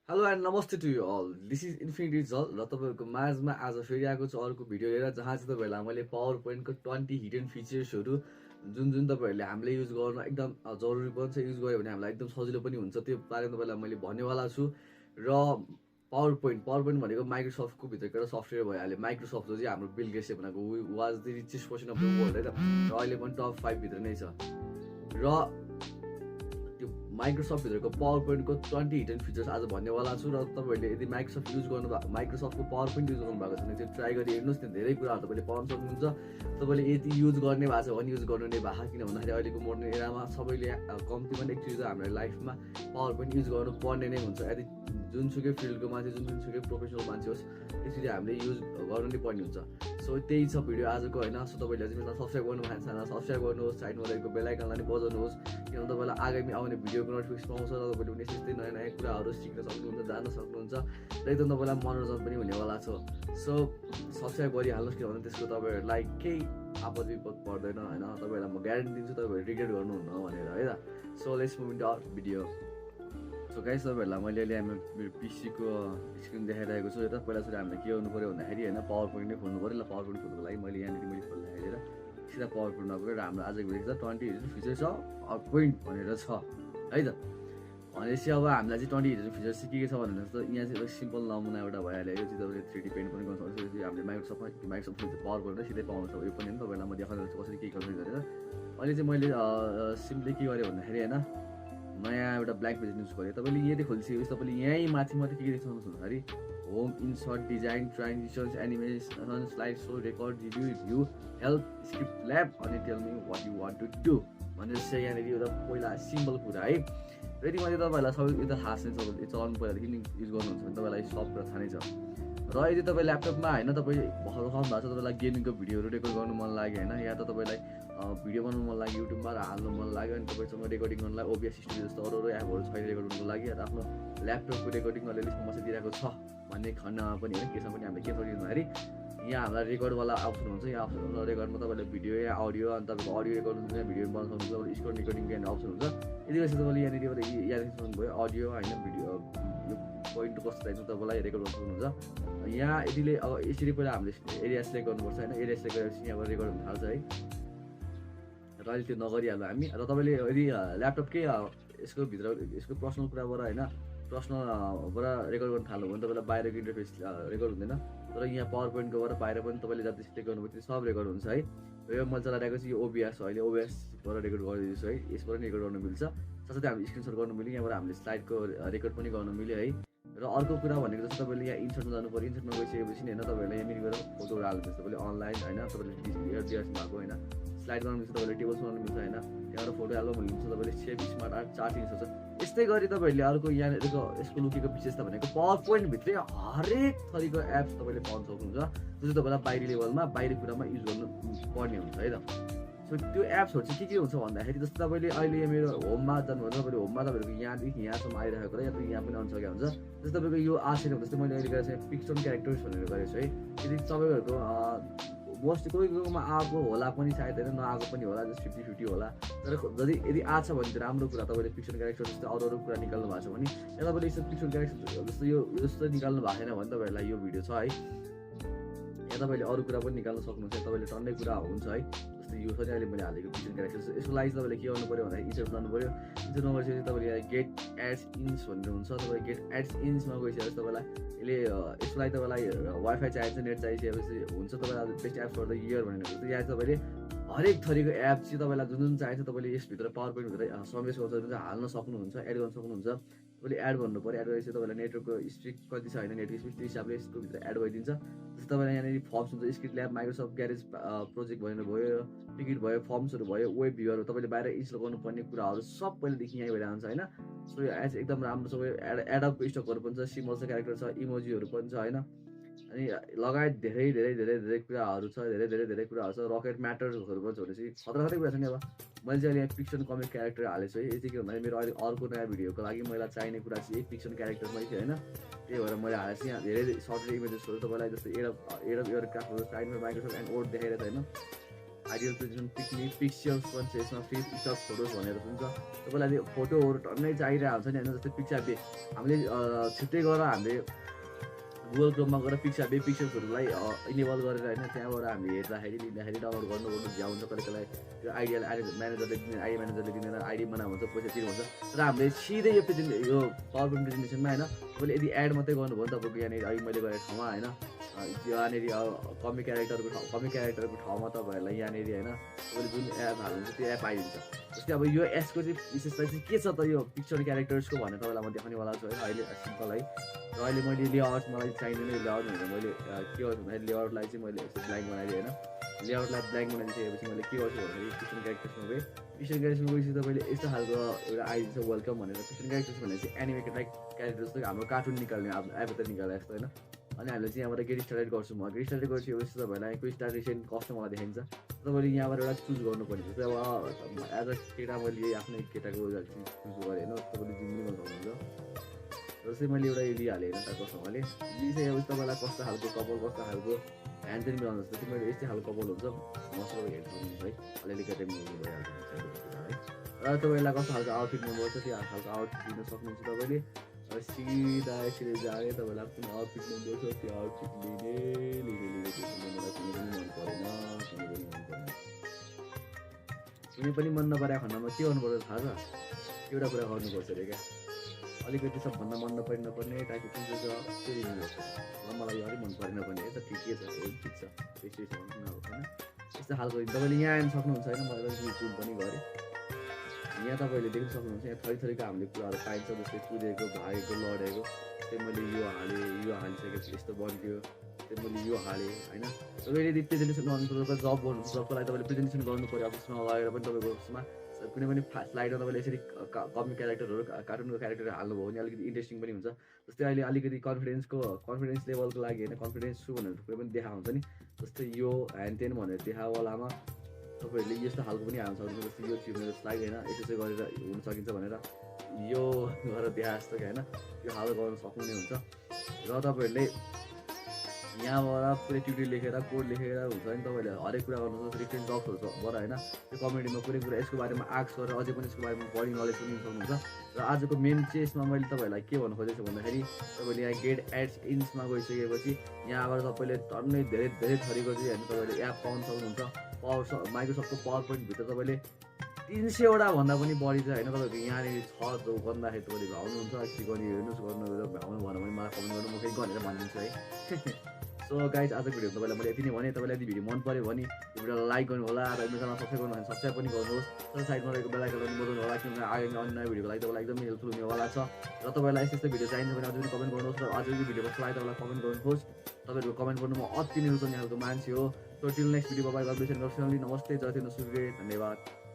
Hello and नमस्ते to you all this is Infinity जल र तपाईँहरूको माझमा आज फेरि आएको छु अर्को भिडियो लिएर जहाँ चाहिँ तपाईँहरूलाई मैले पावर पोइन्टको 20 हिडन फिचर्सहरू जुन तपाईँहरूले हामीले युज गर्न एकदम जरुरी पनि छ युज गऱ्यो भने हामीलाई एकदम सजिलो पनि हुन्छ त्यो बारेमा तपाईँलाई मैले भन्नेवाला छु र पावर पोइन्ट भनेको माइक्रोसफ्टको भित्रको एउटा सफ्टवेयर भइहाल्यो माइक्रोसफ्ट जो चाहिँ हाम्रो बिल गेट्सले बनाएको was the richest person of the world है त र अहिले पनि टप 5 भित्र नै छ र त्यो माइक्रोसफ्ट भित्रको पावर पोइन्टको 20 हिडन फिचर्स आज भन्नेवाला छु र तपाईँहरूले यदि माइक्रोसफ्ट युज गर्नुभएको माइक्रोसफ्टको पावर पोइन्ट युज गर्नुभएको छ भने त्यो ट्राई गरी हेर्नुहोस् न धेरै कुराहरू तपाईँले पाउन सक्नुहुन्छ तपाईँले यदि युज गर्ने भएको छ भने युज गर्नु नै भएको किन भन्दाखेरि अहिलेको मोडर्न एरामा सबैले कम्तीमा एकचोटि त हाम्रो लाइफमा पावर पोइन्ट युज गर्नु पर्ने नै हुन्छ यदि जुनसुकै फिल्डको मान्छे जुनसुकै प्रोफेसनल मान्छे होस् त्यसरी हामीले युज गर्नु नै पर्ने हुन्छ सो त्यही छ भिडियो आजको होइन सो तपाईँले चाहिँ यसलाई सब्सक्राइब गर्नु भएको छैन सब्सक्राइब गर्नुहोस् साइडमा रहेको बेल आइकनलाई पनि बजाउनुहोस् किनभने तपाईँलाई आगामी आउने भिडियोको नोटिफिकेसन पाउँछ र तपाईँले पनि यस्तै नयाँ नयाँ कुराहरू सिक्न सक्नुहुन्छ जान्न सक्नुहुन्छ र एकदम तपाईँलाई मनोरञ्जन पनि हुनेवाला छ सो सब्सक्राइब गरिहाल्नुहोस् किनभने त्यसको तपाईँहरूलाई केही आपद विपद पर्दैन होइन तपाईँहरूलाई म ग्यारेन्टी दिन्छु तपाईँहरू रिग्रेट गर्नुहुन्न भनेर है त so let's move into our video so guys तपाईँहरूलाई मैले अहिले मेरो पिसीको स्क्रिन देखाइरहेको छु यता पहिला सुरु हामीले के गर्नु पऱ्यो भन्दाखेरि होइन पावर पोइन्ट नै खोल्नु पऱ्यो ल पावर पोइन्ट खोल्नुको लागि मैले यहाँनिर मैले खोल्दाखेरि सिधा पावर पोइन्टमा गएर हाम्रो आजको भिडियो छ 20 हिडन फिचर छ पोइन्ट भनेर छ है त भनेपछि अब हामीलाई चाहिँ 20 हिडन फिचर चाहिँ के छ भने जस्तो यहाँ चाहिँ एउटा सिम्पल नमुना एउटा भइहाल्यो यो चाहिँ तपाईँले 3D पेन्ट पनि गर्नु सक्नुहुन्छ हामीले माइक्रोसफ्ट पावर पोइन्ट सिधै पाउनु सक्छ यो पनि तपाईँलाई म देखाउँदै कसरी के गर्नु गरेर अहिले चाहिँ मैले सिम्पली के गरेँ भन्दाखेरि होइन नयाँ एउटा ब्ल्याक पेज युज गरेँ तपाईँले यदि खोलिसकेपछि तपाईँले यहीँ माथि मात्रै के देख्न सक्नुहुन्छ भन्दाखेरि home insert design transitions animation slide show record review help script lab अनि tell me what you want to do भनेर चाहिँ यहाँनिर एउटा पहिला सिम्पल कुरा है र यदि मैले तपाईँहरूलाई सबै यो त थाहा छैन तपाईँले चलाउनु पहिलादेखि युज गर्नुहुन्छ भने तपाईँलाई सब कुरा थाहा नै छ र यदि तपाईँ ल्यापटपमा होइन तपाईँ भर्खर उठाउनु भएको छ तपाईँलाई गेमिङको भिडियोहरू रेकर्ड गर्नु मन लाग्यो होइन या त तपाईँलाई भिडियो बनाउनु मन लाग्यो युट्युबमा हाल्नु मन लाग्यो अनि तपाईँसँग रेकर्डिङ गर्नुलाई ओबिएस स्टुडियो जस्तो अरू एपहरू छैन रेकर्ड गर्नुको लागि या त आफ्नो ल्यापटपको रेकर्डिङ अलिअलि समस्या दिइरहेको छ भन्ने खण्डमा पनि होइन केसमा पनि हामीले के गरिदिनु भन्दाखेरि यहाँ हामीलाई रेकर्डवाला अप्सन हुन्छ यहाँ अप्सन रेकर्डमा तपाईँले भिडियो या अडियो अनि तपाईँको अडियो रेकर्ड हुन्छ यहाँ भिडियो बनाउनु सक्नुहुन्छ तपाईँले स्क्रिन रेकर्डिङको यहाँ अप्सन हुन्छ यदि रहेछ तपाईँले यहाँनिर यहाँ सक्नुभयो अडियो होइन भिडियो यो पोइन्ट कस्तो चाहिन्छ तपाईँलाई रेकर्ड गर्नु सक्नुहुन्छ यहाँ यतिले अब यसरी पहिला हामीले एरिया सिलेक्ट गर्नुपर्छ होइन एरिया सिलेक्ट गरेपछि यहाँबाट रेकर्ड हुन थाल्छ है र अहिले त्यो नगरिहाल्यो हामी र तपाईँले यदि ल्यापटपकै यसको भित्र यसको पर्सनल कुराबाट होइन पर्सनलबाट रेकर्ड गर्न थाल्नु भने तपाईँलाई बाहिरको इन्टरफेस रेकर्ड हुँदैन तर यहाँ पावर पोइन्टकोबाट बाहिर पनि तपाईँले जति सिलेक्ट गर्नुभयो त्यो सब रेकर्ड हुन्छ है यो मैले चलाइरहेको चाहिँ यो ओबिएस हो अहिले ओबिएसबाट रेकर्ड गरिदिन्छु है यसबाट रेकर्ड गर्नु मिल्छ साथसाथै हामीले स्क्रिनसट गर्नु मिल्यो यहाँबाट हामीले स्लाइडको रेकर्ड पनि गर्नु मिल्यो है र अर्को कुरा भनेको जस्तो तपाईँले यहाँ इन्सर्टमा जानु पऱ्यो इन्सर्टमा गइसकेपछि होइन तपाईँहरूले यहाँनिर गएर फोटोहरू हाल्नुपर्छ तपाईँले अनलाइन होइन तपाईँले डिएस भएको होइन स्लाइड गर्नु मिल्छ तपाईँले टेबल्स बनाउनु मिल्छ होइन त्यहाँबाट फोटो एल्बम मिल्छ तपाईँले सेभ स्मार्ट आर्ट चार्टिङ सक्छ यस्तै गरी तपाईँहरूले अर्को यहाँनिरको यसको लुकेको विशेषता भनेको पावर पोइन्टभित्रै हरेक थरीको एप्स तपाईँले पाउन सक्नुहुन्छ जो चाहिँ तपाईँलाई बाहिरी लेभलमा बाहिरी कुरामा युज गर्नु पर्ने हुन्छ है त सो त्यो एप्सहरू चाहिँ के हुन्छ भन्दाखेरि जस्तो तपाईँले अहिले मेरो होममा जानुभयो तपाईँले होममा तपाईँहरूको यहाँदेखि यहाँसम्म आइरहेको र या त यहाँ पनि आउनु सकेको हुन्छ जस्तो तपाईँको यो आसेन जस्तै मैले अहिले गरेको चाहिँ पिक्स्टन क्यारेक्टर्स भनेर गरेको छु है यदि तपाईँहरूको मोस्टली कोही कोहीकोमा आएको होला पनि सायद होइन नआएको पनि होला जस्तो 50-50 होला तर यदि आछ भने चाहिँ राम्रो कुरा तपाईँले पिक्सन क्यारेक्टर जस्तो अरू कुरा निकाल्नु भएको छ भने या तपाईँले यस्तो पिक्सन क्यारेक्टर जस्तो यो जस्तो निकाल्नु भएको छैन भने तपाईँहरूलाई यो भिडियो छ है या तपाईँले अरू कुरा पनि निकाल्न सक्नुहुन्छ तपाईँले टन्नै कुरा हुन्छ है जस्तो यो छ नि अहिले मैले हालेको पिक्सन क्यारेक्टर यसको लागि तपाईँले के गर्नु पऱ्यो भन्दाखेरि इन्सर्ट जानु पऱ्यो इन्सर्ट नगरेपछि तपाईँले यहाँ गेट एड्स इन्स भनेर हुन्छ तपाईँले गेट एड्स इन्समा गइसकेपछि तपाईँलाई यसले यसको लागि तपाईँलाई वाइफाई चाहिन्छ नेट चाहिसकेपछि हुन्छ तपाईँलाई best apps for the year भनेर यहाँ तपाईँले हरेक थरीको एप चाहिँ तपाईँलाई जुन चाहिन्छ तपाईँले यसभित्र पावर पोइन्टभित्र समावेश गर्छ हाल्न सक्नुहुन्छ एड गर्न सक्नुहुन्छ तपाईँले एड भन्नु पऱ्यो एड गरेपछि तपाईँलाई नेटवर्कको स्पिड कति छ होइन नेटवर्क स्पिड त्यो हिसाबले यसको भित्र एड भइदिन्छ जस्तो तपाईँलाई यहाँनिर फर्म्स हुन्छ script lab Microsoft garage project भनेर भयो टिकट भयो फर्म्सहरू भयो वेब भ्यूहरू तपाईँले बाहिर इन्स्टल गर्नुपर्ने कुराहरू सब पहिलेदेखि यहीँ भइरहेको हुन्छ होइन सो यो एज एकदम राम्रो सबै एडअपको स्टकहरू पनि छ सिम्बल छ क्यारेक्टर छ इमोजीहरू पनि छ होइन अनि लगायत धेरै धेरै धेरै धेरै कुराहरू छ धेरै कुराहरू छ रकेट म्याटर्सहरू पनि छ भनेपछि खतरा कुरा छ नि अब मैले चाहिँ अहिले यहाँ पिक्सन कमिक क्यारेक्टर हालेको छु है यो चाहिँ के भन्दाखेरि मेरो अहिले अर्को नयाँ भिडियोको लागि मलाई चाहिने कुरा चाहिँ यही पिक्सन क्यारेक्टरमै थियो होइन त्यही भएर मैले हालेको छु यहाँ धेरै सर्ट इमेजेसहरू तपाईँलाई जस्तो एयर क्राफ्टहरू साइडमा माइक्रोसफ्ट एन्ड ओड देखाइरहेको छ होइन आइडियल प्रेजेन्टेसन पिक्निक पिक्चर्स पनि छ यसमा फ्री स्टक फोटोज भनेर हुन्छ तपाईँलाई फोटोहरू टन्नै चाहिरहेको हुन्छ नि होइन जस्तै पिक्चर हामीले छिट्टै गरेर हामीले गुगल क्रोममा गएर पिक्चर्सहरूलाई इनेबल गरेर होइन त्यहाँबाट हामीले हेर्दाखेरि लिँदाखेरि डाउनलोड गर्नु भ्याउ हुन्छ कसैलाई त्यो म्यानेजरले दिने आइडी म्यानेजरले दिँदैन आइडी बनाएको हुन्छ पैसा तिर्नु हुन्छ तर हामीले सिधै यो पावर पोइन्ट प्रेजेन्टेसनमा होइन तपाईँले यदि एड मात्रै गर्नुभयो भने तपाईँको यहाँनिर अहिले मैले गरेको ठाउँमा होइन यहाँनिर कमिक क्यारेक्टरको ठाउँमा तपाईँहरूलाई यहाँनिर होइन तपाईँले जुन एप हाल्नुहुन्छ त्यो एप आइदिन्छ जस्तै अब यो एप्सको चाहिँ विशेषता चाहिँ के छ त यो पिक्चर क्यारेक्टर्सको भनेर तपाईँलाई म देखाउनेवाला छु है अहिले सिम्पल है र अहिले मैले लेआउट मलाई चाहिँदैन लेआउट भनेर मैले के गर्छु भन्दाखेरि लेआउटलाई चाहिँ मैले यस्तो ब्ल्याङ्क बनाइदिएँ होइन लेआउटलाई ब्ल्याङ्क बनाइदिइसकेपछि मैले के गर्छु भन्दाखेरि पिक्चर क्यारेक्टर्समा गएँ पिक्चर क्यारेक्टर्समा गएपछि तपाईँले यस्तो खालको एउटा आइदिन्छ वेलकम भनेर पिक्चर क्यारेक्टर्स भनेर चाहिँ एनिमेटेड क्यारेक्टर जस्तो हाम्रो कार्टुन निकाल्ने एभेतर निकाले जस्तो होइन अनि हामीले चाहिँ यहाँबाट गेट स्टार्टेड गर्छु म गेट स्टार्टेड गरिसकेपछि तपाईँलाई कोही स्टार्टेसन कस्टमरलाई देखाइन्छ तपाईँले यहाँबाट एउटा चुज गर्नुपर्ने जस्तै अब एज अ केटा मैले आफ्नै केटाको चुज गरेँ होइन तपाईँले जिम पनि गर्नु सक्नुहुन्छ जस्तै मैले एउटा लिइहालेँ होइन कस्टमरले लिइसकेपछि तपाईँलाई कस्तो खालको कपाल कस्तो खालको ह्यान्ड चाहिँ मिलाउनु जस्तो मैले यस्तै खालको कपाल हुन्छ मसँग हेर्नु है अलिअलि केटा मिलाउनु भइहाल्छ है र तपाईँलाई कस्तो खालको आउटफिट मनपर्छ त्यो खालको आउटफिट दिन सक्नुहुन्छ तपाईँले सिधा यसरी जाने तपाईँलाई कुन आउटफिट मनपर्छ त्यो आउटफिट लिने मलाई कुनै पनि मन परेन कुनै पनि मन नपरेको खण्डमा के गर्नुपर्छ थाहा छ एउटा कुरा गर्नुपर्छ अरे क्या अलिकति सबभन्दा मन नपर्ने टाइपको कुन चाहिँ छ त्यो लिनुपर्छ मलाई अलिक मन परेन भने त ठिकै छ ठिक छ त्यसै छ होइन यस्तो खालको तपाईँले यहाँ आउनु सक्नुहुन्छ होइन मैले चुज पनि गरेँ यहाँ तपाईँले देख्न सक्नुहुन्छ यहाँ थरीथरीको हामीले कुराहरू पाइन्छ जस्तै कुदेको भागेको लडेको त्यही मैले यो हालिसकेपछि यस्तो बन्क्यो त्यही मैले यो हालेँ होइन तपाईँले यदि प्रेजेन्टेसन गर्नु जब गर्नु जबको लागि तपाईँले प्रेजेन्टेसन गर्नु पऱ्यो अफिसमा गएर पनि तपाईँको उसमा कुनै पनि स्लाइडमा तपाईँले यसरी कमिक क्यारेक्टरहरू कार्टुनको क्यारेक्टरहरू हाल्नुभयो भने अलिकति इन्ट्रेस्टिङ पनि हुन्छ जस्तै अहिले अलिकति कन्फिडेन्स लेभलको लागि होइन कन्फिडेन्स छु भनेर थुप्रै पनि देखा हुन्छ नि जस्तै यो ह्यान्ड टेन भनेर देखावालामा तपाईँहरूले यस्तो खालको पनि हाल्नु सक्नुहुन्छ जस्तै यो चिज मेरो स्लाइड होइन यसो गरेर हुन सकिन्छ भनेर यो गरेर देखा जस्तो कि होइन यो हाल गर्न सक्नुहुने हुन्छ र तपाईँहरूले यहाँबाट पुरै ट्युटोरियल लेखेर कोड लेखेर हुन्छ नि तपाईँहरूले हरेक कुरा गर्नुहुन्छ डिफ्रेन्ट जब्सहरूबाट होइन त्यो कम्युनिटीमा कुनै कुरा यसको बारेमा आक्स गरेर अझै पनि यसको बारेमा बढी नलेज पनि लिन सक्नुहुन्छ र आजको मेन चाहिँ यसमा मैले तपाईँहरूलाई के भन्नु खोजेको छु भन्दाखेरि तपाईँले यहाँ गेट एड्स इन्समा गइसकेपछि यहाँबाट तपाईँले टन्नै धेरै थरीको चाहिँ होइन तपाईँले एप पाउन सक्नुहुन्छ माइक्रोसफ्टको पावर पोइन्टभित्र तपाईँले 300वटा भन्दा पनि बढी चाहिँ होइन तपाईँको यहाँनिर छ जो गर्दाखेरि तपाईँले भ्याउनुहुन्छ यति गर्ने हेर्नुहोस् गर्नु भ्याउनु भन्यो भने मलाई कमेन्ट गर्नु म केही गरेर भनिदिन्छु है सो गाइज आजको भिडियो तपाईँलाई मैले यति नै भने तपाईँलाई यदि भिडियो मन पऱ्यो भने यो भिडियोलाई लाइक गर्नु होला र मेरो च्यानल सब्सक्राइब गर्नु भने सब्सक्राइब पनि गर्नुहोस् र साइडमा रहेको बेल आइकन पनि बजाउनु होला किनभने आगामी अन्य नयाँ भिडियोको लागि तपाईँलाई एकदमै हेल्पफुल हुनेवाला छ र तपाईँलाई यस्तो भिडियो चाहिन्छ भने अझै पनि कमेन्ट गर्नुहोस् र अझै यो भिडियो कस्तो लाग्यो तपाईँलाई कमेन्ट गर्नुहोस् तपाईँहरूको कमेन्ट गर्नु म अति नै रुचाउने खालको मान्छे हो so till next video by नमस्ते जय सूर्य धन्यवाद।